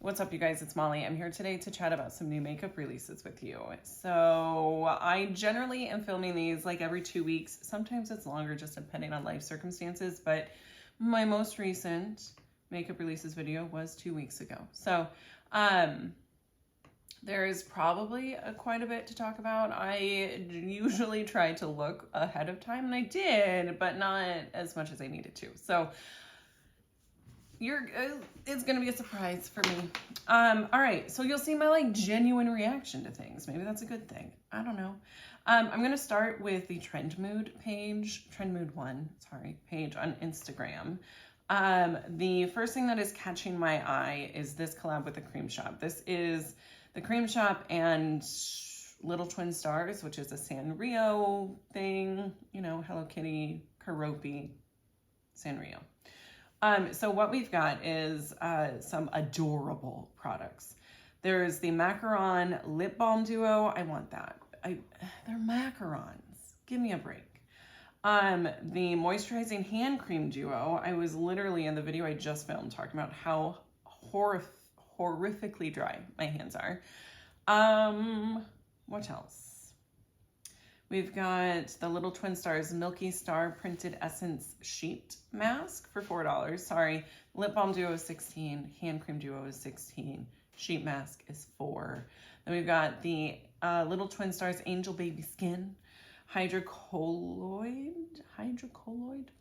What's up, you guys? It's Molly. I'm here today to chat about some new makeup releases with you. So I generally am filming these like every 2 weeks. Sometimes it's longer, just depending on life circumstances, but my most recent makeup releases video was 2 weeks ago. So there is probably quite a bit to talk about. I usually try to look ahead of time, and I did, but not as much as I needed to. So it's gonna be a surprise for me. All right, so you'll see my like genuine reaction to things. Maybe that's a good thing. I don't know. I'm gonna start with the Trend Mood page, Trend Mood 1, page on Instagram. The first thing that is catching my eye is this collab with the Cream Shop. This is the Cream Shop and Little Twin Stars, which is a Sanrio thing, you know, Hello Kitty, Keroppi, Sanrio. So what we've got is some adorable products. There's the Macaron Lip Balm Duo. I want that. They're macarons. Give me a break. The Moisturizing Hand Cream Duo. I was literally in the video I just filmed talking about how horrifically dry my hands are. What else? We've got the Little Twin Stars Milky Star Printed Essence Sheet Mask for $4. Sorry, Lip Balm Duo is $16, Hand Cream Duo is $16, Sheet Mask is $4. Then we've got the Little Twin Stars Angel Baby Skin Hydrocolloid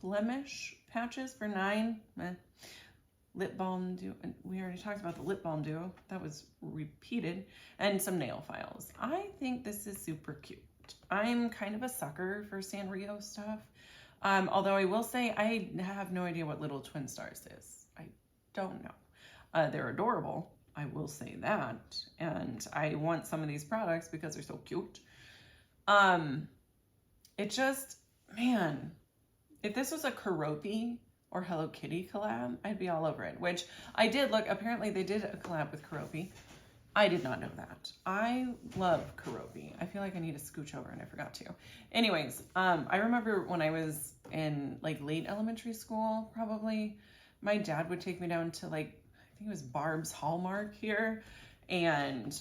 Blemish Patches for $9. Lip Balm Duo, we already talked about the Lip Balm Duo, that was repeated, and some nail files. I think this is super cute. I'm kind of a sucker for Sanrio stuff. Although I will say I have no idea what Little Twin Stars is. I don't know. They're adorable. I will say that. And I want some of these products because they're so cute. It just, man, if this was a Keroppi or Hello Kitty collab, I'd be all over it. Which I did look, apparently they did a collab with Keroppi. I did not know that. I love Keroppi. I feel like I need to scooch over and I forgot to. Anyways, I remember when I was in like late elementary school, probably, my dad would take me down to like, I think it was Barb's Hallmark here. And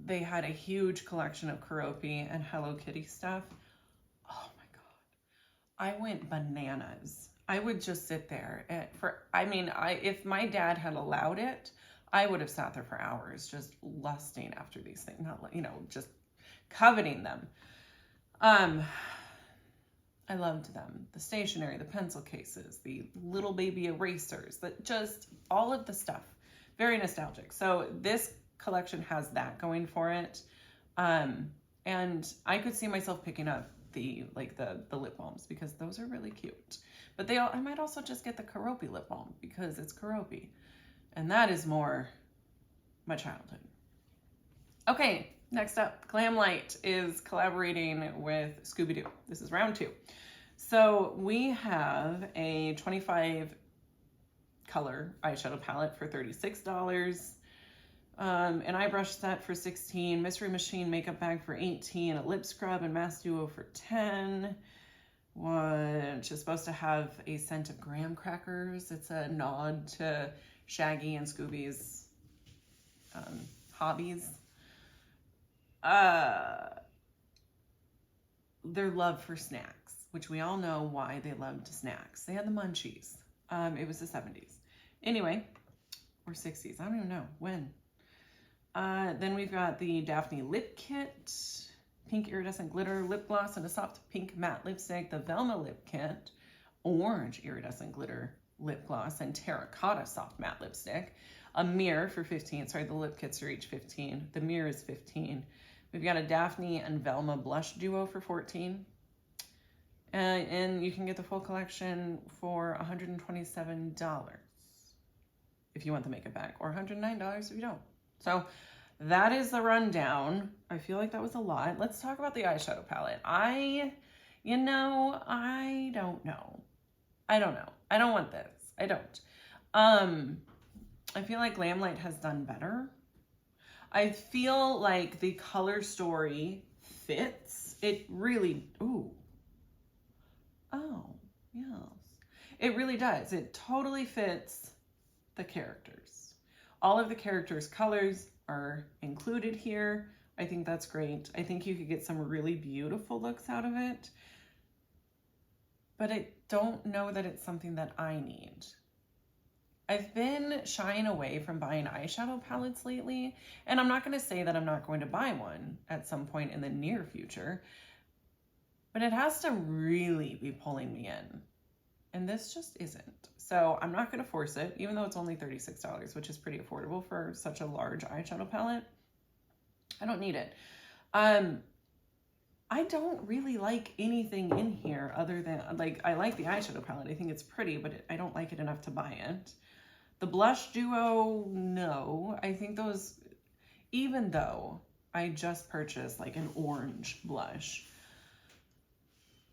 they had a huge collection of Keroppi and Hello Kitty stuff. Oh my God. I went bananas. I would just sit there if my dad had allowed it, I would have sat there for hours just lusting after these things, not, you know, just coveting them. I loved them. The stationery, the pencil cases, the little baby erasers, just all of the stuff. Very nostalgic. So this collection has that going for it. And I could see myself picking up the lip balms because those are really cute. But I might also just get the Keroppi lip balm because it's Keroppi. And that is more my childhood. Okay, next up, Glamlite is collaborating with Scooby-Doo. This is round 2. So we have a 25 color eyeshadow palette for $36, an eye brush set for $16, Mystery Machine makeup bag for $18, a lip scrub and mask duo for $10, which is supposed to have a scent of graham crackers. It's a nod to Shaggy and Scooby's hobbies. Their love for snacks, which we all know why they loved snacks. They had the munchies. It was the 70s. Anyway, or 60s. I don't even know when. Then we've got the Daphne Lip Kit, pink iridescent glitter lip gloss and a soft pink matte lipstick, the Velma Lip Kit, orange iridescent glitter lip gloss and terracotta soft matte lipstick, a mirror for $15. Sorry, the lip kits are each $15. The mirror is $15. We've got a Daphne and Velma blush duo for $14. And you can get the full collection for $127 if you want the makeup bag, or $109 if you don't. So that is the rundown. I feel like that was a lot. Let's talk about the eyeshadow palette. I don't know. I don't want this. I don't. I feel like Glamlite has done better. I feel like the color story fits. It really, ooh. Oh, yes. It really does. It totally fits the characters. All of the characters' colors are included here. I think that's great. I think you could get some really beautiful looks out of it, but I don't know that it's something that I need. I've been shying away from buying eyeshadow palettes lately, and I'm not going to say that I'm not going to buy one at some point in the near future, but it has to really be pulling me in, and this just isn't. So I'm not going to force it, even though it's only $36, which is pretty affordable for such a large eyeshadow palette. I don't need it. I don't really like anything in here other than, like, I like the eyeshadow palette. I think it's pretty, but I don't like it enough to buy it. The blush duo, no. I think those, even though I just purchased like an orange blush,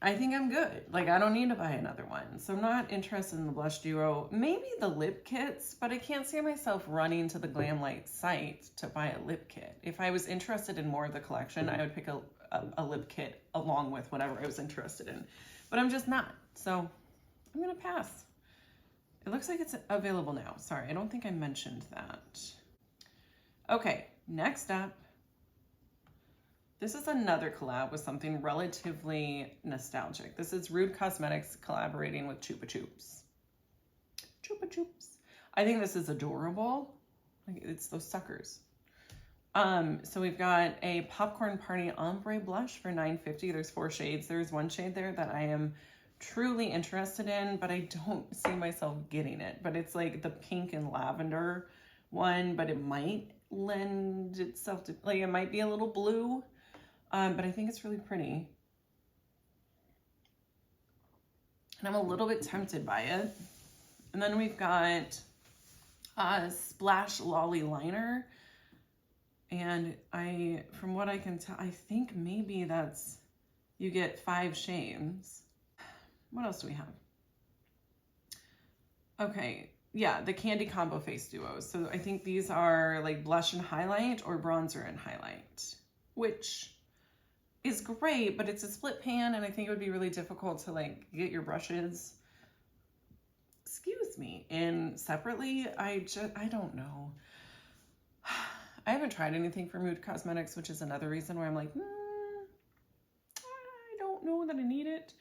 I think I'm good. Like, I don't need to buy another one. So I'm not interested in the blush duo. Maybe the lip kits, but I can't see myself running to the Glamlight site to buy a lip kit. If I was interested in more of the collection, I would pick a lip kit along with whatever I was interested in. But I'm just not. So I'm going to pass. It looks like it's available now. Sorry, I don't think I mentioned that. Okay, next up. This is another collab with something relatively nostalgic. This is Rude Cosmetics collaborating with Chupa Chups. Chupa Chups. I think this is adorable. Like, it's those suckers. So we've got a Popcorn Party Ombre Blush for $9.50. There's 4 shades. There's one shade there that I am truly interested in, but I don't see myself getting it. But it's like the pink and lavender one, but it might lend itself to, like, it might be a little blue. But I think it's really pretty. And I'm a little bit tempted by it. And then we've got a Splash Lolly Liner. And from what I can tell, I think maybe that's, you get 5 shades. What else do we have? Okay, yeah, the Candy Combo Face Duos. So I think these are like blush and highlight or bronzer and highlight, which is great, but it's a split pan, and I think it would be really difficult to like get your brushes, excuse me, in separately. I don't know. I haven't tried anything from Rude Cosmetics, which is another reason where I'm like, I don't know that I need it.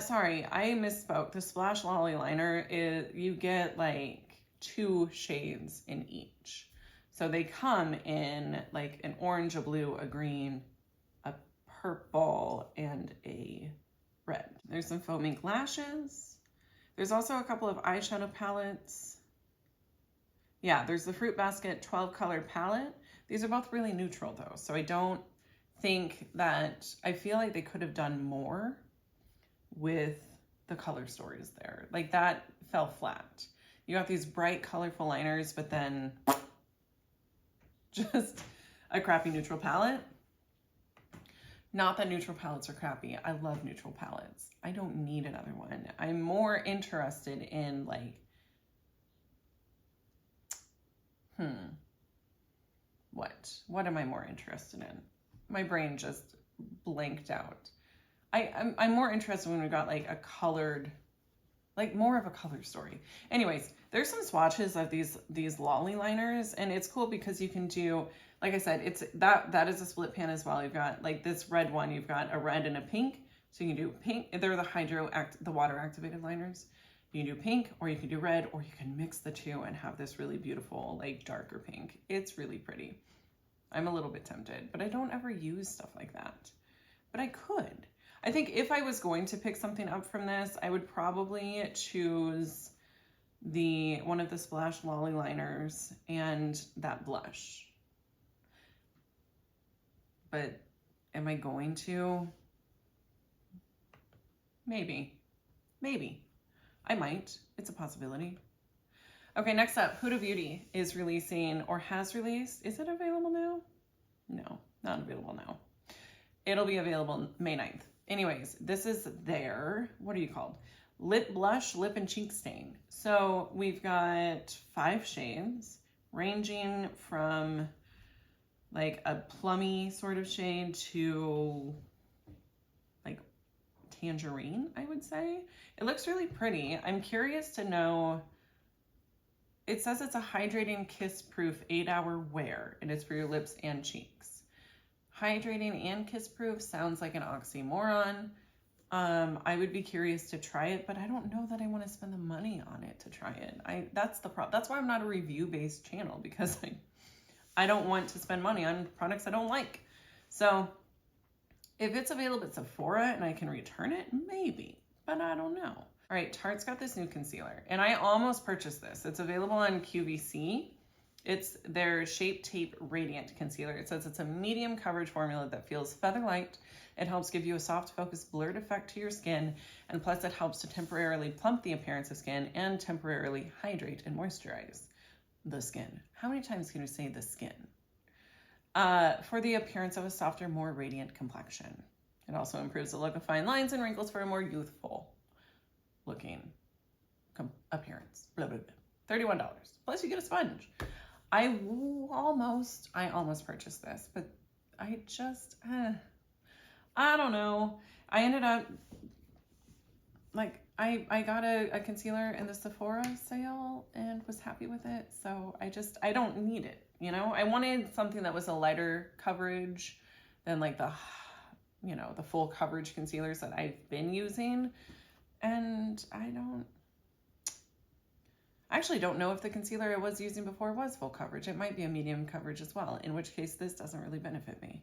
Sorry, I misspoke. The Splash Lolly Liner is, you get like 2 shades in each. So they come in like an orange, a blue, a green, a purple, and a red. There's some foam ink lashes. There's also a couple of eyeshadow palettes. Yeah, there's the Fruit Basket 12 color palette. These are both really neutral though, so I don't think that, I feel like they could have done more with the color stories there. Like, that fell flat. You got these bright, colorful liners, but then just a crappy neutral palette. Not that neutral palettes are crappy. I love neutral palettes. I don't need another one. I'm more interested in like, what am I more interested in? My brain just blanked out. I'm more interested when we got like a colored, like more of a color story. Anyways, there's some swatches of these lolly liners, and it's cool because you can do, like I said, it's that is a split pan as well. You've got like this red one, you've got a red and a pink. So you can do pink. They're the water activated liners. You can do pink, or you can do red, or you can mix the two and have this really beautiful like darker pink. It's really pretty. I'm a little bit tempted, but I don't ever use stuff like that. But I could. I think if I was going to pick something up from this, I would probably choose one of the Splash Lolly liners and that blush. But am I going to? Maybe. I might. It's a possibility. Okay, next up, Huda Beauty is releasing, or has released. Is it available now? No, not available now. It'll be available May 9th. Anyways, this is their, what are you called? Lip Blush, Lip and Cheek Stain. So we've got 5 shades, ranging from like a plummy sort of shade to like tangerine, I would say. It looks really pretty. I'm curious to know it says it's a hydrating, kiss-proof 8-hour wear, and it's for your lips and cheeks. Hydrating and kiss-proof sounds like an oxymoron. I would be curious to try it, but I don't know that I want to spend the money on it to try it. That's the problem. That's why I'm not a review-based channel, because I don't want to spend money on products I don't like. So if it's available at Sephora and I can return it, maybe, but I don't know. All right, Tarte's got this new concealer, and I almost purchased this. It's available on QVC. It's their Shape Tape Radiant Concealer. It says it's a medium coverage formula that feels feather light. It helps give you a soft, focused, blurred effect to your skin, and plus it helps to temporarily plump the appearance of skin and temporarily hydrate and moisturize the skin. How many times can you say the skin? For the appearance of a softer, more radiant complexion. It also improves the look of fine lines and wrinkles for a more youthful looking appearance. Blah, blah, blah. $31. Plus you get a sponge. I almost purchased this, but I just, I don't know. I ended up, like, I got a concealer in the Sephora sale and was happy with it. So I don't need it, you know? I wanted something that was a lighter coverage than like the, you know, the full coverage concealers that I've been using. And I actually don't know if the concealer I was using before was full coverage. It might be a medium coverage as well, in which case this doesn't really benefit me.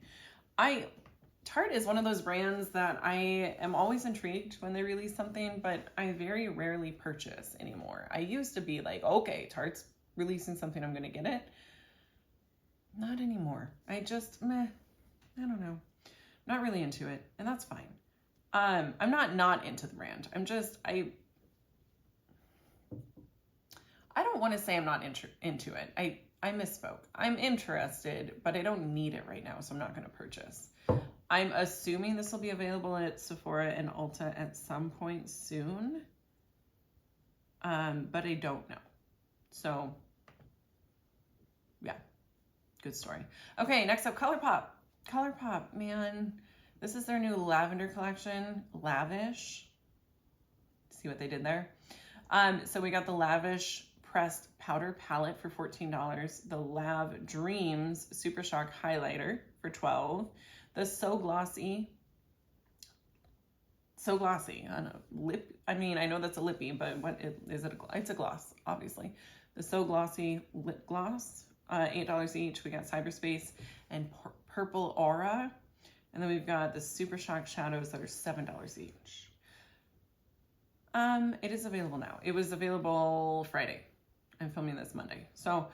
Tarte is one of those brands that I am always intrigued when they release something, but I very rarely purchase anymore. I used to be like, okay, Tarte's releasing something, I'm going to get it. Not anymore. I just, I don't know. Not really into it, and that's fine. I'm not into the brand. I'm just, I don't want to say I'm not into it. I misspoke. I'm interested, but I don't need it right now, so I'm not going to purchase. I'm assuming this will be available at Sephora and Ulta at some point soon, but I don't know. So, yeah, good story. Okay, next up, ColourPop. ColourPop, man, this is their new lavender collection, Lavish. See what they did there? So we got the Lavish Pressed Powder Palette for $14, the Lav Dreams Super Shock Highlighter for $12, the So Glossy, on a lip, I mean, I know that's a lippy, but is it? It's a gloss, obviously. The So Glossy Lip Gloss, $8 each. We got Cyberspace and Purple Aura, and then we've got the Super Shock Shadows that are $7 each. It is available now. It was available Friday. I'm filming this Monday. So,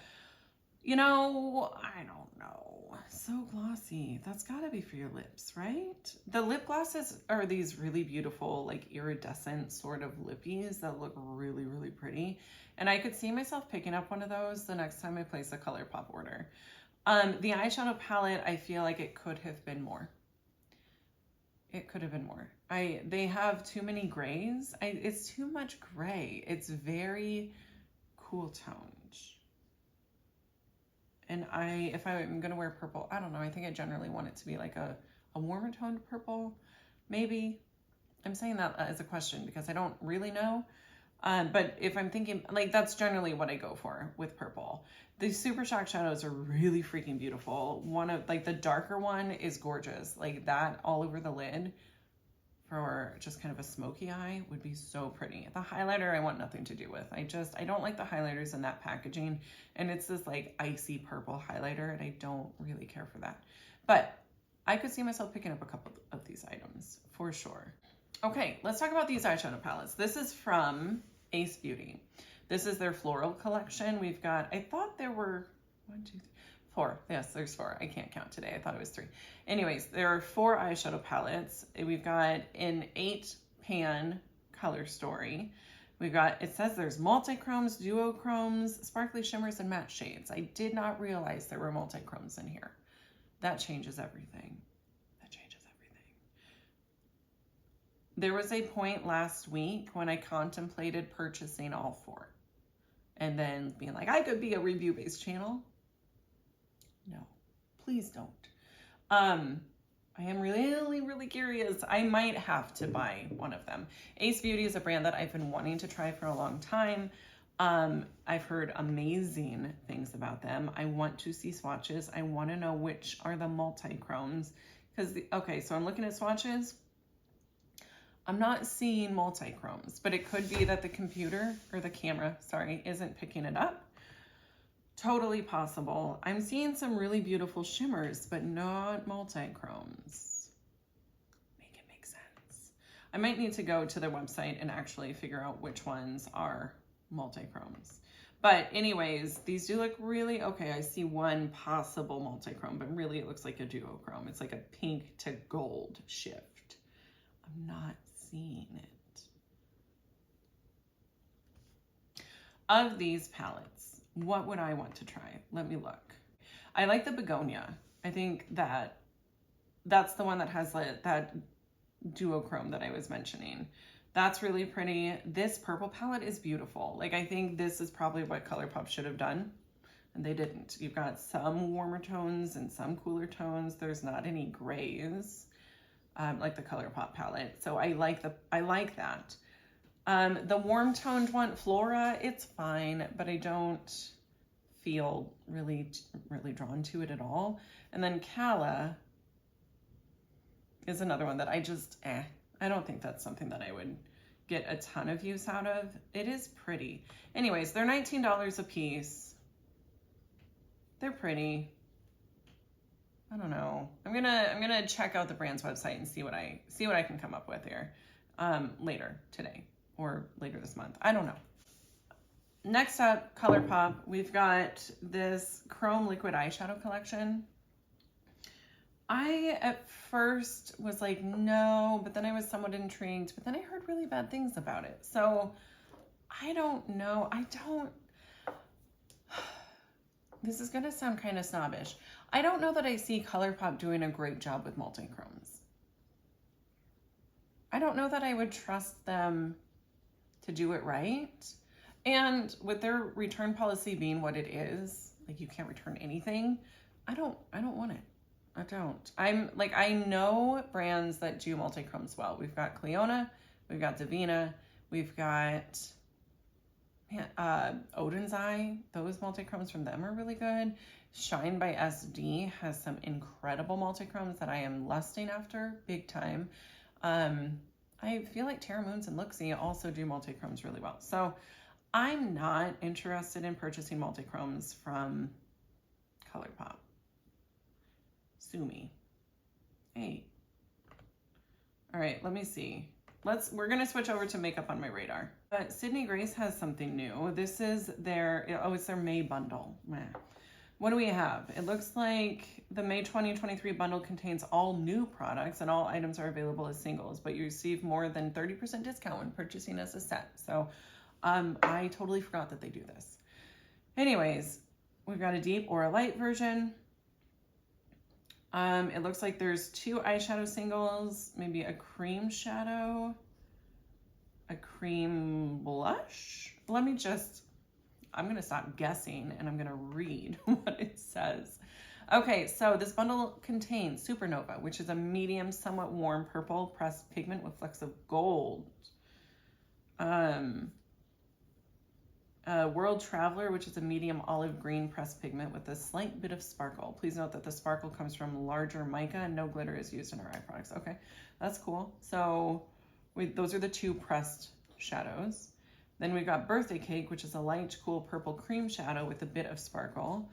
you know, I don't know. So Glossy. That's gotta be for your lips, right? The lip glosses are these really beautiful, like iridescent sort of lippies that look really, really pretty. And I could see myself picking up one of those the next time I place a ColourPop order. The eyeshadow palette, I feel like it could have been more. It could have been more. They have too many grays. It's too much gray. It's very cool toned. And if I'm gonna wear purple, I don't know. I think I generally want it to be like a warmer toned purple, maybe. I'm saying that as a question because I don't really know. But if I'm thinking, like, that's generally what I go for with purple. The Super Shock shadows are really freaking beautiful. One of, like, the darker one is gorgeous. Like, that all over the lid for just kind of a smoky eye would be so pretty. The highlighter I want nothing to do with. I don't like the highlighters in that packaging. And it's this, like, icy purple highlighter, and I don't really care for that. But I could see myself picking up a couple of these items for sure. Okay, let's talk about these eyeshadow palettes. This is from Ace Beauty. This is their floral collection. We've got, I thought there were 1, 2, 3, 4. Yes, there's 4. I can't count today. I thought it was 3. Anyways, there are 4 eyeshadow palettes. We've got an 8-pan color story. We've got, it says there's multi-chromes, duochromes, sparkly shimmers, and matte shades. I did not realize there were multi-chromes in here. That changes everything. There was a point last week when I contemplated purchasing all 4 and then being like, I could be a review-based channel. No, please don't. I am really, really curious. I might have to buy one of them. Ace Beauty is a brand that I've been wanting to try for a long time. I've heard amazing things about them. I want to see swatches. I want to know which are the multi-chromes. Because, okay, so I'm looking at swatches. I'm not seeing multi-chromes, but it could be that the computer, or the camera, sorry, isn't picking it up. Totally possible. I'm seeing some really beautiful shimmers, but not multi-chromes. Make it make sense. I might need to go to their website and actually figure out which ones are multi-chromes. But anyways, these do look really, okay, I see one possible multi-chrome, but really it looks like a duochrome. It's like a pink to gold shift. I'm not seeing it. Of these palettes, what would I want to try? Let me look. I like the Begonia. I think that's the one that has that duochrome that I was mentioning. That's really pretty. This purple palette is beautiful. Like, I think this is probably what ColourPop should have done, and they didn't. You've got some warmer tones and some cooler tones. There's not any grays, like the ColourPop palette. So I like that. The warm toned one, Flora, it's fine, but I don't feel really drawn to it at all. And then Calla is another one that I just, I don't think that's something that I would get a ton of use out of. It is pretty. Anyways, they're $19 a piece. They're pretty. I don't know. I'm gonna check out the brand's website and see what I can come up with here later today or later this month. I don't know. Next up, ColourPop. We've got this Chrome Liquid Eyeshadow Collection. I at first was like, no, but then I was somewhat intrigued, but then I heard really bad things about it. So I don't know. This is gonna sound kind of snobbish. I don't know that I see ColourPop doing a great job with multi-chromes. I don't know that I would trust them to do it right. And with their return policy being what it is, like you can't return anything, I don't want it. I don't. I know brands that do multi-chromes well. We've got Cleona, we've got Divina, we've got Odin's Eye. Those multi-chromes from them are really good. Shine by SD has some incredible multi-chromes that I am lusting after big time. I feel like Terra Moons and Luxie also do multi-chromes really well. So I'm not interested in purchasing multi-chromes from ColourPop. Sue me. Hey. All right, let me see. We're gonna switch over to makeup on my radar. But Sydney Grace has something new. This is it's their May bundle. What do we have? It looks like the May 2023 bundle contains all new products and all items are available as singles, but you receive more than 30% discount when purchasing as a set. So I totally forgot that they do this. Anyways, we've got a deep or a light version. It looks like there's 2 eyeshadow singles, maybe a cream shadow, a cream blush. I'm gonna stop guessing and I'm gonna read what it says. Okay, so this bundle contains Supernova, which is a medium, somewhat warm purple pressed pigment with flecks of gold. World Traveler, which is a medium olive green pressed pigment with a slight bit of sparkle. Please note that the sparkle comes from larger mica and no glitter is used in our eye products. Okay, that's cool. So those are the 2 pressed shadows. Then we've got Birthday Cake, which is a light, cool purple cream shadow with a bit of sparkle.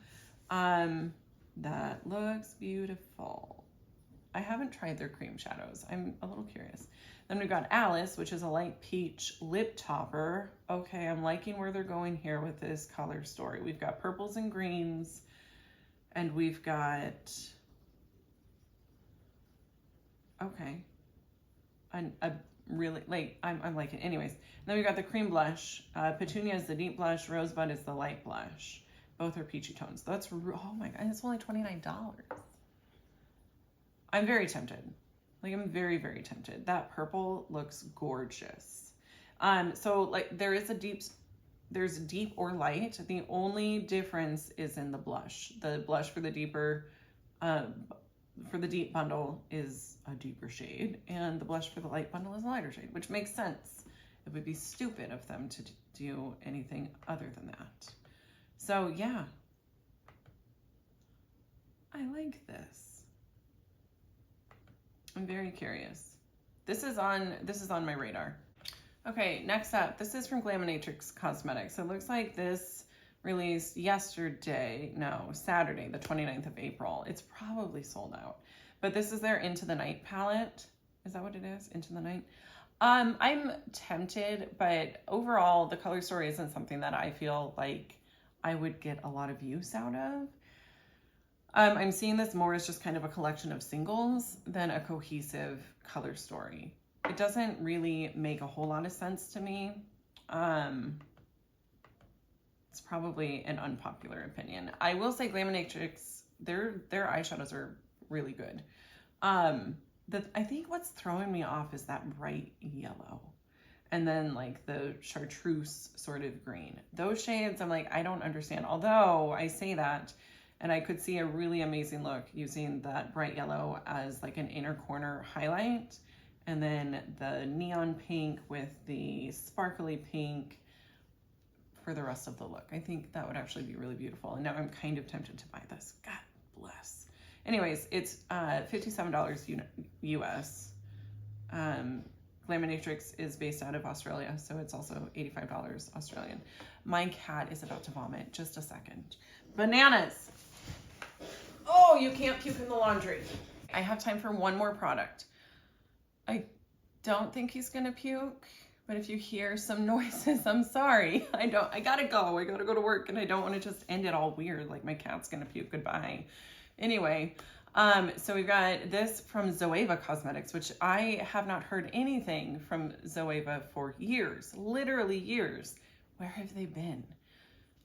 That looks beautiful. I haven't tried their cream shadows. I'm a little curious. Then we've got Alice, which is a light peach lip topper. Okay, I'm liking where they're going here with this color story. We've got purples and greens, and we've got, okay, a really, like, I'm liking it. Anyways, and then we've got the cream blush. Petunia is the deep blush, Rosebud is the light blush. Both are peachy tones. That's, oh my God, it's only $29. I'm very tempted. Like, I'm very, very tempted. That purple looks gorgeous. So like there's deep or light. The only difference is in the blush. The blush for the deeper, for the deep bundle is a deeper shade, and the blush for the light bundle is a lighter shade, which makes sense. It would be stupid of them to do anything other than that. So yeah, I like this. I'm very curious. This is on my radar. Okay, next up, this is from Glaminatrix Cosmetics. It looks like this released yesterday, no, Saturday, the 29th of April. It's probably sold out. But this is their Into the Night palette. Is that what it is? Into the Night? I'm tempted, but overall, the color story isn't something that I feel like I would get a lot of use out of. I'm seeing this more as just kind of a collection of singles than a cohesive color story. It doesn't really make a whole lot of sense to me. It's probably an unpopular opinion. I will say Glaminatrix, their eyeshadows are really good. I think what's throwing me off is that bright yellow. And then like the chartreuse sort of green. Those shades, I'm like, I don't understand. Although I say that, and I could see a really amazing look using that bright yellow as like an inner corner highlight. And then the neon pink with the sparkly pink for the rest of the look. I think that would actually be really beautiful. And now I'm kind of tempted to buy this. God bless. Anyways, it's $57 US. Glaminatrix is based out of Australia, so it's also $85 Australian. My cat is about to vomit. Just a second. Bananas. Oh, you can't puke in the laundry. I have time for one more product. I don't think he's gonna puke, but if you hear some noises, I'm sorry. I gotta go. I gotta go to work, and I don't want to just end it all weird, like my cat's gonna puke. Goodbye. Anyway, so we've got this from Zoeva Cosmetics, which I have not heard anything from Zoeva for years, literally years. Where have they been?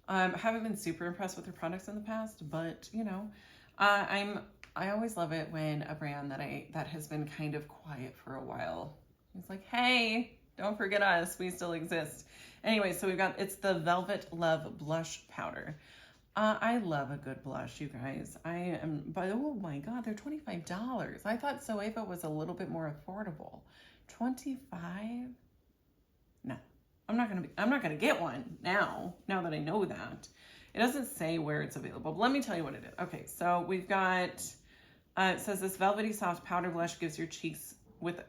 I haven't been super impressed with their products in the past, but you know, I always love it when a brand that has been kind of quiet for a while. It's like, hey, don't forget us, we still exist. Anyway, so it's the Velvet Love Blush Powder. I love a good blush, you guys. But oh my God, they're $25. I thought Zoeva was a little bit more affordable. $25? No, I'm not gonna get one now that I know that. It doesn't say where it's available, but let me tell you what it is. Okay, so we've got, it says this velvety soft powder blush gives your cheeks with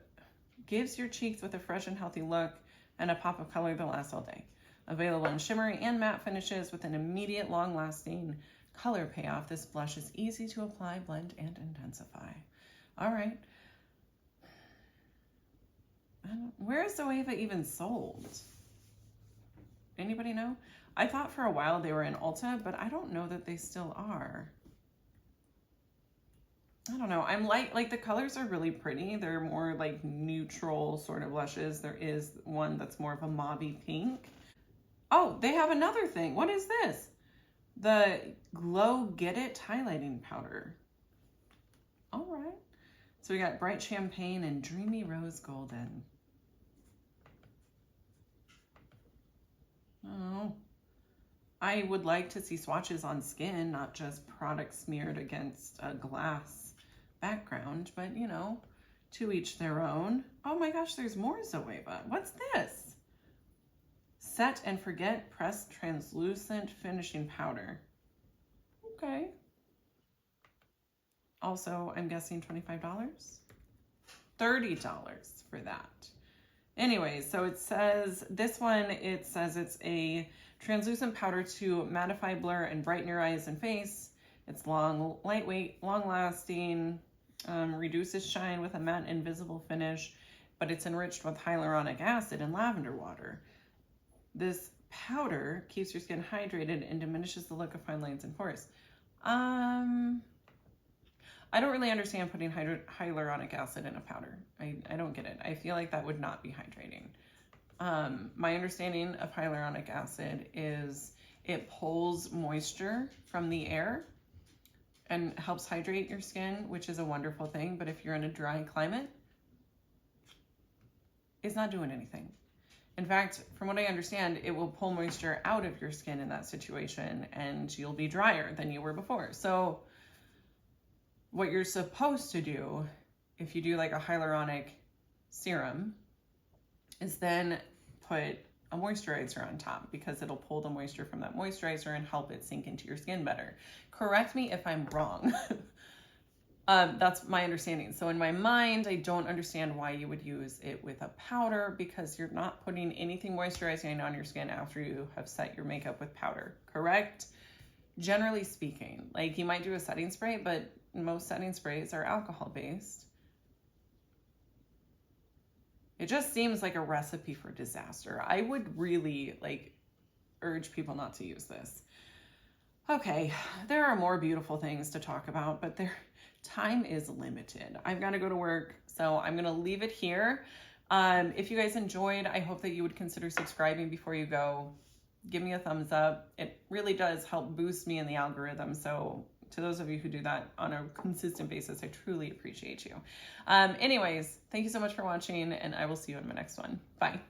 a fresh and healthy look and a pop of color that lasts all day. Available in shimmery and matte finishes with an immediate long-lasting color payoff. This blush is easy to apply, blend, and intensify. All right. Where is Zoeva even sold? Anybody know? I thought for a while they were in Ulta, but I don't know that they still are. I don't know. I'm like the colors are really pretty. They're more like neutral sort of blushes. There is one that's more of a mauvey pink. Oh, they have another thing. What is this? The Glow Get It highlighting powder. All right. So we got bright champagne and dreamy rose golden. Oh, I would like to see swatches on skin, not just products smeared against a glass background, but you know, to each their own. Oh my gosh, there's more Zoeva. What's this? Set and Forget Pressed Translucent Finishing Powder. Okay. Also, I'm guessing $25? $30 for that. Anyways, so it says, this one, it says it's a translucent powder to mattify, blur, and brighten your eyes and face. It's long, lightweight, long-lasting, reduces shine with a matte invisible finish, but it's enriched with hyaluronic acid and lavender water. This powder keeps your skin hydrated and diminishes the look of fine lines and pores. I don't really understand putting hyaluronic acid in a powder. I don't get it. I feel like that would not be hydrating. My understanding of hyaluronic acid is it pulls moisture from the air and helps hydrate your skin, which is a wonderful thing. But if you're in a dry climate, it's not doing anything. In fact, from what I understand, it will pull moisture out of your skin in that situation and you'll be drier than you were before. So what you're supposed to do if you do like a hyaluronic serum is then put a moisturizer on top because it'll pull the moisture from that moisturizer and help it sink into your skin better. Correct me if I'm wrong. That's my understanding. So in my mind, I don't understand why you would use it with a powder because you're not putting anything moisturizing on your skin after you have set your makeup with powder, correct? Generally speaking, like you might do a setting spray, but most setting sprays are alcohol based. It just seems like a recipe for disaster. I would really urge people not to use this. Okay, there are more beautiful things to talk about, but time is limited. I've got to go to work, so I'm going to leave it here. If you guys enjoyed, I hope that you would consider subscribing before you go. Give me a thumbs up. It really does help boost me in the algorithm. So to those of you who do that on a consistent basis, I truly appreciate you. Anyways, thank you so much for watching, and I will see you in my next one. Bye.